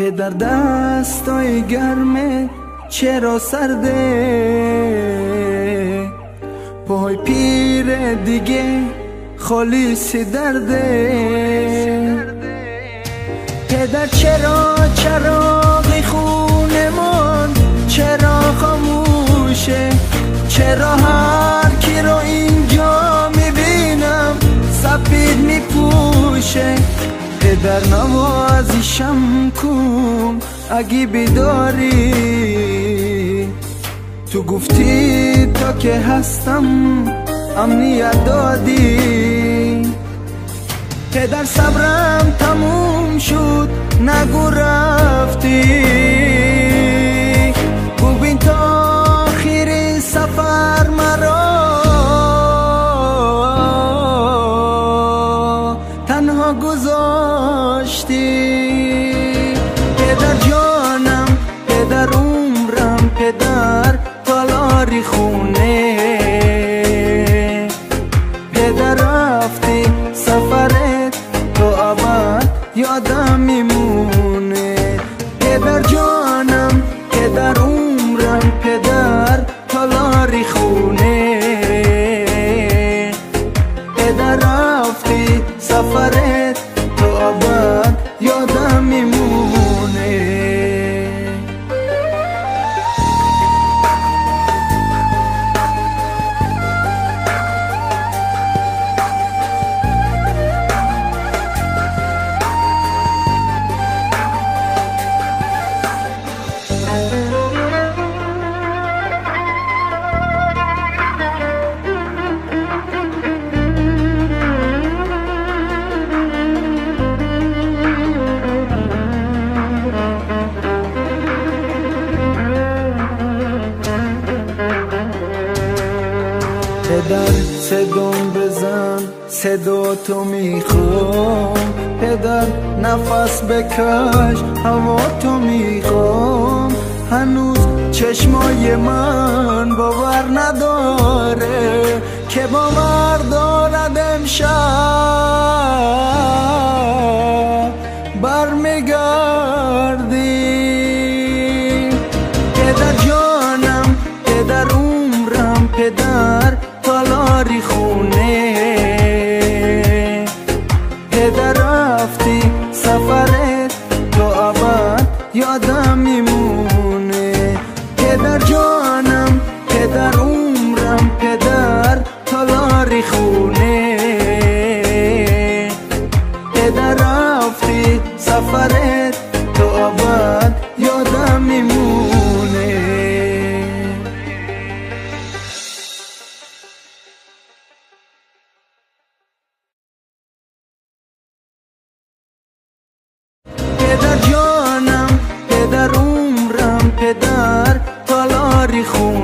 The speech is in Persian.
پدر دستای گرمه چرا سرده، پای پیر دیگه خالیسی درده. پدر چرا چراغی خونمان چرا خاموشه، چرا هر کی رو اینجا میبینم سپید میپوشه. پدر نوازشم کن اگه بیداری، تو گفتی تا که هستم امنیت دادی. پدر صبرم تموم شد نگو رفتی، ببین تا آخر سفر مرا تنها گذاشتی. پدر جانم، پدر عمرم، پدر تالاری خونه. پدر رفتی سفرت تو ابد یادم میمونه. پدر جانم، پدر عمرم، پدر تالاری خونه. پدر رفتی سفرت تو ابد یادم میمونه. پدر صدام بزن صدا تو میخوام، پدر نفس بکش هوا تو میخوام. هنوز چشمای من باور نداره که باور دارد امشب برمیگردی. پدر جانم، پدر عمرم، پدر تالاری خونه. پدر رفتی سفرت تو ابد یادم میمونه. پدر جانم، پدر عمرم، پدر تالاری خونه. پدر رفتی سفرت تو ابد یادم میمونه. پدر جانم، پدر عمرم، پدر تالاری خون.